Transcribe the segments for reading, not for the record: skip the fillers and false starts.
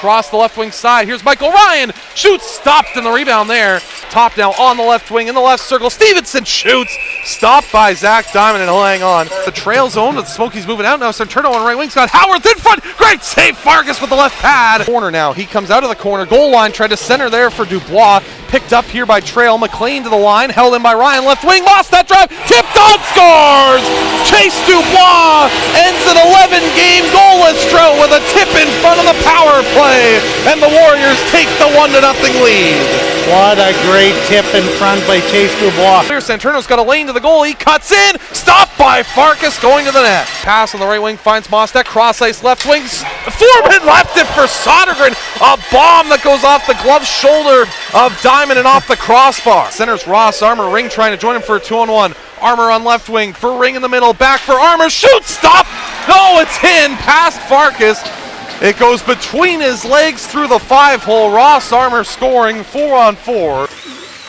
across the left wing side. Here's Michael Ryan. Shoots, stopped in the rebound there. Top now on the left wing in the left circle. Stevenson shoots. Stopped by Zach Diamond and he'll hang on. The trail zone with Smokey's moving out now. Turno on right wing. Scott Howard in front. Great save. Farkas with the left pad. Corner now. He comes out of the corner. Goal line. Tried to center there for Dubois. Picked up here by Trail. McLean to the line. Held in by Ryan. Left wing. Lost that drive. Tipped on. Scores. Chase Dubois ends an 11-game goalless drought with a tip in front of the power play. And the Warriors take the 1-0 lead. What a great tip in front by Chase Dubois. Santurno's got a lane to the goal. He cuts in. Stopped by Farkas going to the net. Pass on the right wing finds Mostek. Cross ice left wing. Foreman left it for Sodergren. A bomb that goes off the glove shoulder of Diamond and off the crossbar. Centers Ross Armour. Ring trying to join him for a 2-on-1. Armour on left wing for Ring in the middle. Back for Armour. Shoot. Stop. No, it's in. Past Farkas. It goes between his legs through the 5-hole. Ross Armour scoring 4-on-4.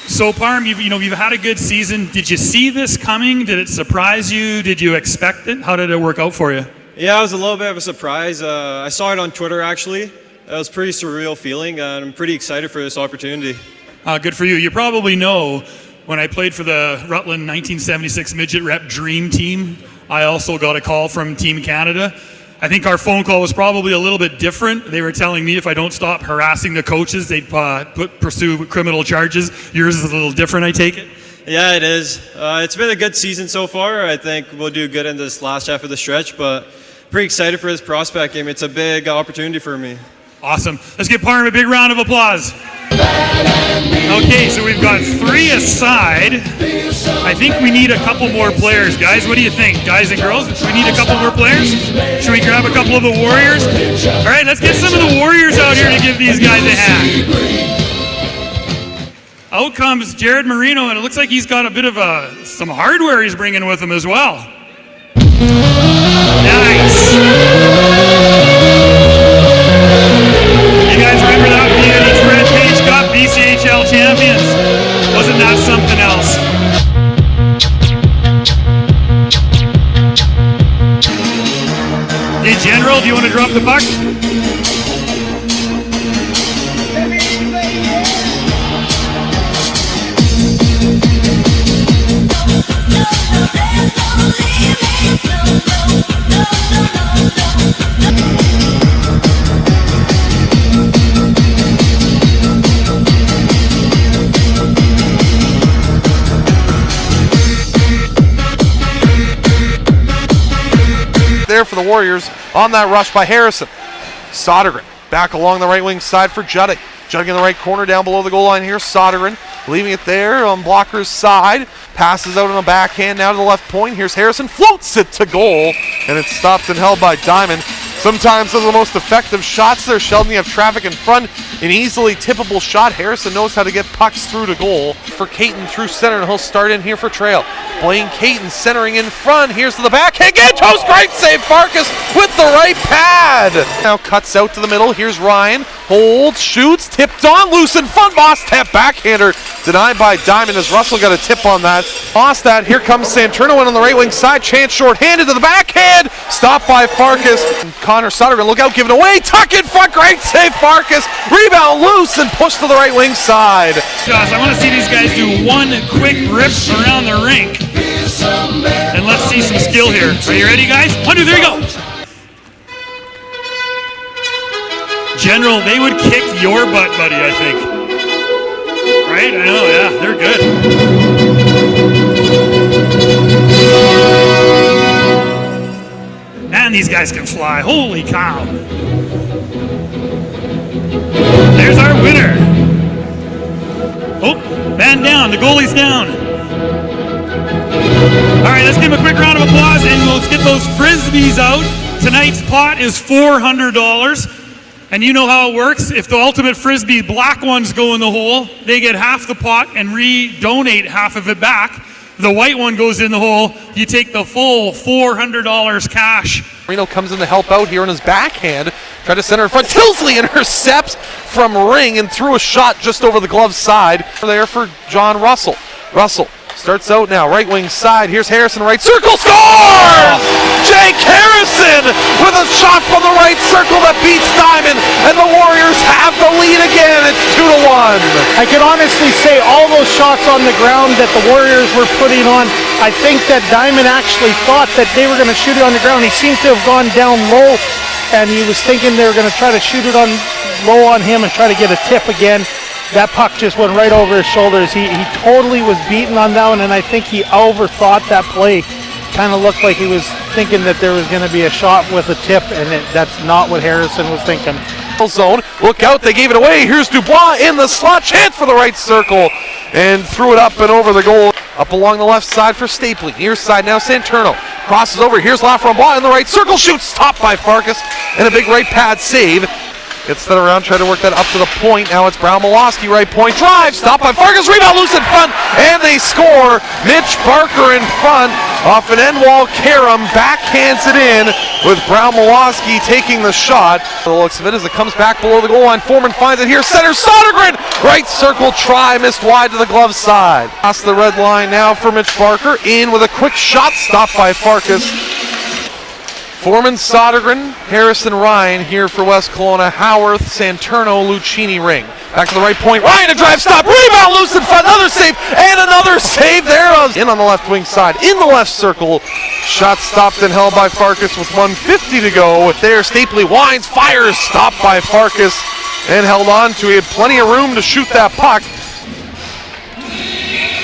So Parm, you've had a good season. Did you see this coming? Did it surprise you? Did you expect it? How did it work out for you? Yeah, it was a little bit of a surprise. I saw it on Twitter actually. It was a pretty surreal feeling, and I'm pretty excited for this opportunity. Good for you. You probably know when I played for the Rutland 1976 Midget Rep Dream Team, I also got a call from Team Canada. I think our phone call was probably a little bit different. They were telling me if I don't stop harassing the coaches, they'd pursue criminal charges. Yours is a little different, I take it? Yeah, it is. It's been a good season so far. I think we'll do good in this last half of the stretch, but pretty excited for this prospect game. It's a big opportunity for me. Awesome. Let's give Parm a big round of applause. Okay, so we've got 3 aside. I think we need a couple more players, guys. What do you think, guys and girls? We need a couple more players? Should we grab a couple of the Warriors? All right, let's get some of the Warriors out here to give these guys a hand. Out comes Jared Marino, and it looks like he's got a bit of some hardware he's bringing with him as well. Nice. You guys remember that beauty Fred Page Cup BCHL champions? Wasn't that something else? Hey General, do you want to drop the puck? There for the Warriors on that rush by Harrison. Sodergren back along the right wing side for Judding. Judding in the right corner down below the goal line here. Sodergren leaving it there on Blocker's side. Passes out on the backhand now to the left point. Here's Harrison. Floats it to goal. And it's stopped and held by Diamond. Sometimes those are the most effective shots there. Sheldon, you have traffic in front. An easily tippable shot. Harrison knows how to get pucks through to goal. For Caton through center, and he'll start in here for Trail. Blaine Caton centering in front. Here's to the backhand. Gantos, great save. Farkas with the right pad. Now cuts out to the middle. Here's Ryan. Holds, shoots, tipped on, loose in front. Moss tap backhander. Denied by Diamond as Russell got a tip on that. Lost that. Here comes Santurno in on the right wing side. Chance short-handed to the backhand. Stopped by Farkas. Connor Sodergren, look out, giving away. Tuck in front. Great save, Farkas. Rebound loose and pushed to the right wing side. Josh, I want to see these guys do one quick rip around the rink. And let's see some skill here. Are you ready, guys? 1, 2, 3, go. General, they would kick your butt, buddy, I think. Right? I know, yeah, they're good. Man, these guys can fly. Holy cow. There's our winner. Oh, man down. The goalie's down. All right, let's give him a quick round of applause, and let's get those Frisbees out. Tonight's pot is $400. And you know how it works. If the ultimate Frisbee black ones go in the hole, they get half the pot and re-donate half of it back. The white one goes in the hole. You take the full $400 cash. Marino comes in to help out here on his backhand. Try to center in front. Tilsley intercepts from Ring and threw a shot just over the glove side. There for John Russell. Russell starts out now, right wing side. Here's Harrison, right circle, scores! Jake Harrison with a shot from the right circle that beats Diamond, and the Warriors have the lead again. It's 2-1. I can honestly say all those shots on the ground that the Warriors were putting on, I think that Diamond actually thought that they were going to shoot it on the ground. He seemed to have gone down low, and he was thinking they were going to try to shoot it on low on him and try to get a tip again. That puck just went right over his shoulders. He totally was beaten on that one, and I think he overthought that play. Kind of looked like he was thinking that there was going to be a shot with a tip, and that's not what Harrison was thinking. Zone, look out, they gave it away. Here's Dubois in the slot, chance for the right circle, and threw it up and over the goal. Up along the left side for Stapley. Near side now, Santurno crosses over. Here's Lafrembois in the right circle, shoots, stopped by Farkas, and a big right pad save. Gets that around, try to work that up to the point. Now it's Brown-Milwaukee, right point, drive, stopped by Farkas, rebound loose in front, and they score. Mitch Barker in front off an end wall. Karam backhands it in with Brown-Milwaukee taking the shot. The looks of it as it comes back below the goal line. Foreman finds it here, center, Sodergren, right circle try, missed wide to the glove side. Past the red line now for Mitch Barker, in with a quick shot, stopped by Farkas. Foreman, Sodergren, Harrison, Ryan here for West Kelowna. Howarth, Santurno, Lucchini ring. Back to the right point. Ryan, a drive stop. Rebound loose in front. Another save. And another save there. In on the left wing side. In the left circle. Shot stopped and held by Farkas with 1:50 to go. There, Stapley winds, fires. Stopped by Farkas and held on to. He had plenty of room to shoot that puck.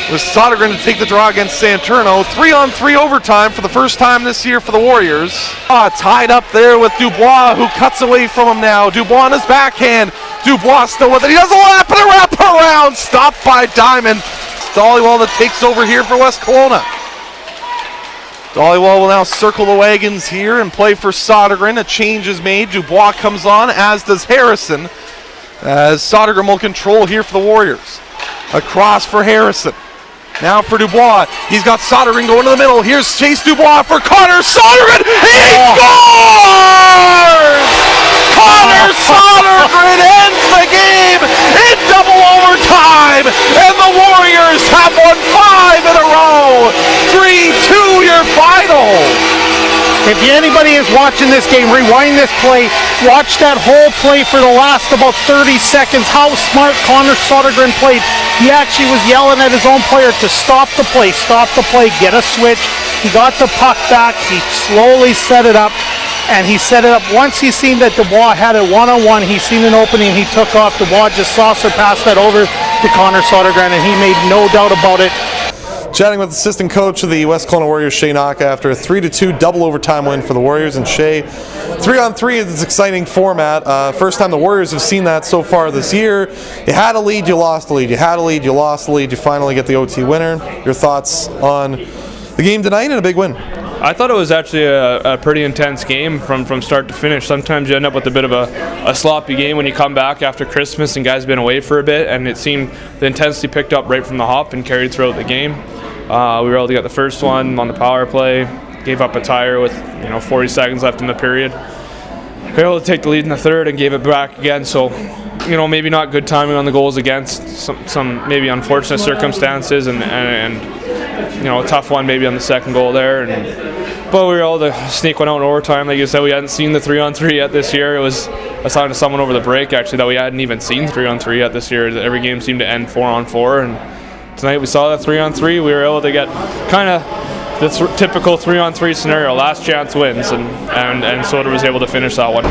With Sodergren to take the draw against Santurno. 3-on-3 overtime for the first time this year for the Warriors. Tied up there with Dubois, who cuts away from him now. Dubois on his backhand. Dubois still with it. He does a lap and a wrap around. Stopped by Diamond. Dollywall that takes over here for West Kelowna. Dollywall will now circle the wagons here and play for Sodergren. A change is made. Dubois comes on, as does Harrison. As Sodergren will control here for the Warriors. Across for Harrison. Now for Dubois. He's got Sodergren going to the middle. Here's Chase Dubois for Connor Sodergren. He scores! Connor Sodergren ends the game in double overtime. And the Warriors have won 5 in a row. 3-2 your final. If anybody is watching this game, rewind this play, watch that whole play for the last about 30 seconds, how smart Connor Sodergren played. He actually was yelling at his own player to stop the play, get a switch. He got the puck back, he slowly set it up, and he set it up. Once he seen that Dubois had it one-on-one, he seen an opening, he took off. Dubois just saucer passed that over to Connor Sodergren, and he made no doubt about it. Chatting with assistant coach of the West Kelowna Warriors, Shea Naka, after a 3-2 double overtime win for the Warriors. And Shea, 3-on-3 is this exciting format. First time the Warriors have seen that so far this year. You had a lead, you lost the lead. You had a lead, you lost the lead. You finally get the OT winner. Your thoughts on the game tonight and a big win? I thought it was actually a pretty intense game from start to finish. Sometimes you end up with a bit of a sloppy game when you come back after Christmas and guys have been away for a bit, and it seemed the intensity picked up right from the hop and carried throughout the game. We were able to get the first one on the power play, gave up a tire with 40 seconds left in the period. We were able to take the lead in the third and gave it back again, so maybe not good timing on the goals against some maybe unfortunate circumstances and a tough one maybe on the second goal there. But we were able to sneak one out in overtime. Like you said, we hadn't seen the 3-on-3 yet this year. I was talking to someone over the break actually that we hadn't even seen 3-on-3 yet this year. Every game seemed to end 4-on-4, and tonight we saw that 3-on-3. We were able to get kind of the typical 3-on-3 scenario. Last chance wins, and Soda was able to finish that one.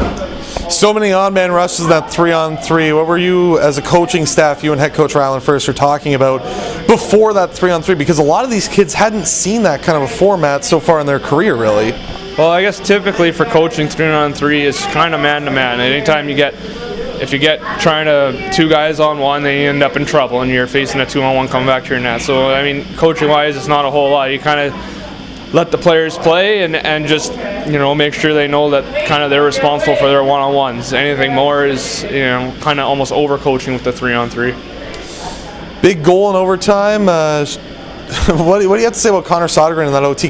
So many on-man rushes in that 3-on-3. What were you, as a coaching staff, you and head coach Ryland First, are talking about before that 3-on-3? Because a lot of these kids hadn't seen that kind of a format so far in their career, really. Well, I guess typically for coaching, 3-on-3 is kind of man-to-man. Anytime if you get trying to 2 guys on one, then you end up in trouble, and you're facing a 2-on-1 coming back to your net. So, I mean, coaching-wise, it's not a whole lot. You kind of let the players play and just make sure they know that kind of they're responsible for their one-on-ones. Anything more is kind of almost overcoaching with the 3-on-3. Big goal in overtime. What do you have to say about Connor Sodergren in that OT?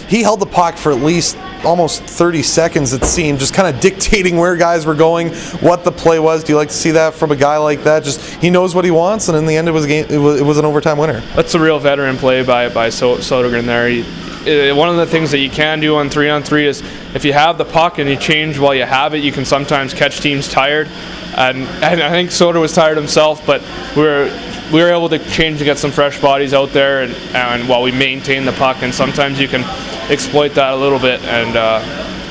He held the puck for at least almost 30 seconds, it seemed, just kind of dictating where guys were going, what the play was. Do you like to see that from a guy like that? Just he knows what he wants, and in the end, it was an overtime winner. That's a real veteran play by Sodergren there. one of the things that you can do on 3-on-3 is if you have the puck and you change while you have it, you can sometimes catch teams tired. And I think Soder was tired himself, but we were able to change and get some fresh bodies out there, and while we maintain the puck, and sometimes you can exploit that a little bit. And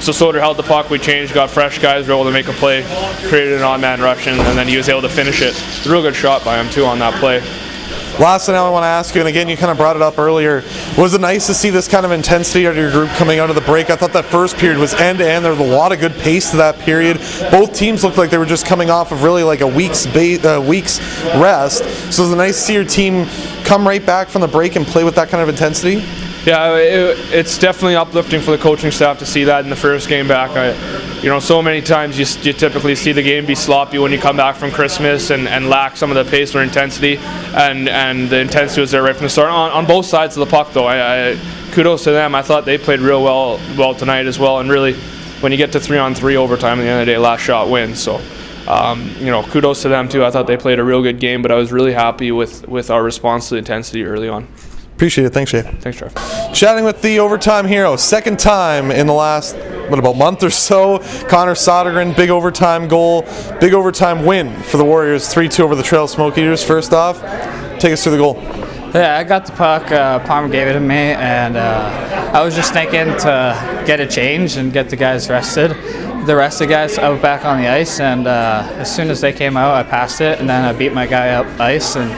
so Soder held the puck, we changed, got fresh guys, were able to make a play, created an on-man rush, and then he was able to finish it. A real good shot by him too on that play. Last thing I want to ask you, and again, you kind of brought it up earlier, was it nice to see this kind of intensity out of your group coming out of the break? I thought that first period was end-to-end. There was a lot of good pace to that period. Both teams looked like they were just coming off of really like a week's rest. So it was nice to see your team come right back from the break and play with that kind of intensity. Yeah, it's definitely uplifting for the coaching staff to see that in the first game back. So many times you typically see the game be sloppy when you come back from Christmas and lack some of the pace or intensity, and the intensity was there right from the start on both sides of the puck. Though, I kudos to them. I thought they played real well tonight as well. And really, when you get to 3-on-3 overtime, at the end of the day, last shot wins. So, kudos to them too. I thought they played a real good game, but I was really happy with our response to the intensity early on. Appreciate it. Thanks, Shay. Thanks, Trev. Chatting with the overtime hero, second time in the last, about month or so. Connor Sodergren, big overtime goal, big overtime win for the Warriors, 3-2 over the Trail Smoke Eaters. First off, take us through the goal. Yeah, I got the puck. Palmer gave it to me, and I was just thinking to get a change and get the guys rested. The rest of the guys out back on the ice, and as soon as they came out, I passed it, and then I beat my guy up ice, and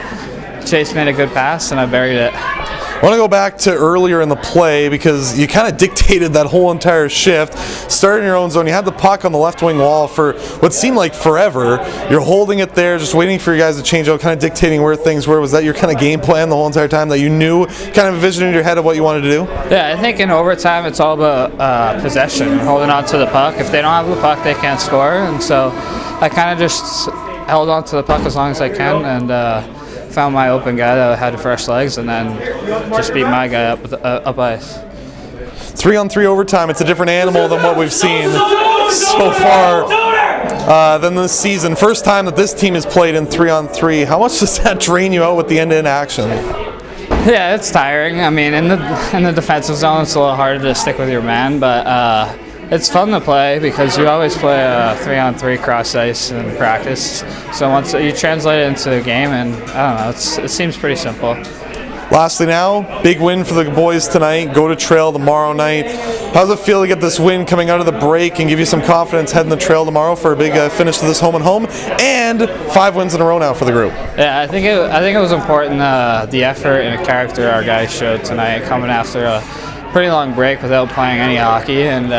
Chase made a good pass, and I buried it. I want to go back to earlier in the play because you kind of dictated that whole entire shift. Starting your own zone, you had the puck on the left wing wall for what seemed like forever. You're holding it there, just waiting for you guys to change out, kind of dictating where things were. Was that your kind of game plan the whole entire time, that you knew, kind of envisioned in your head of what you wanted to do? Yeah, I think in overtime it's all about possession, holding on to the puck. If they don't have the puck, they can't score, and so I kind of just held on to the puck as long as I can, and found my open guy that had fresh legs, and then just beat my guy up ice. 3-on-3 overtime, it's a different animal than what we've seen so far than this season. First time that this team has played in 3-on-3. How much does that drain you out with the end-to-end action? Yeah, it's tiring. I mean, in the defensive zone, it's a little harder to stick with your man, but it's fun to play because you always play a 3-on-3 cross ice in practice. So once you translate it into a game, and I don't know, it seems pretty simple. Lastly now, big win for the boys tonight. Go to Trail tomorrow night. How does it feel to get this win coming out of the break and give you some confidence heading the Trail tomorrow for a big finish to this home and home, and 5 wins in a row now for the group? Yeah, I think it was important, the effort and the character our guys showed tonight, coming after a pretty long break without playing any hockey, and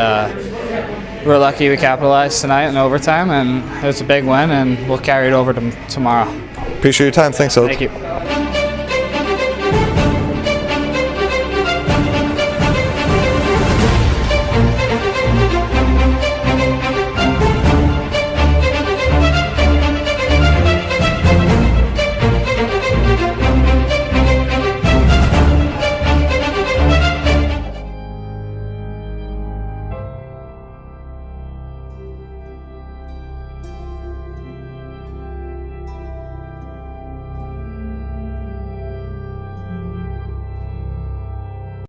we're lucky we capitalized tonight in overtime, and it was a big win, and we'll carry it over to tomorrow. Appreciate your time. Thanks, Oates. Thank you.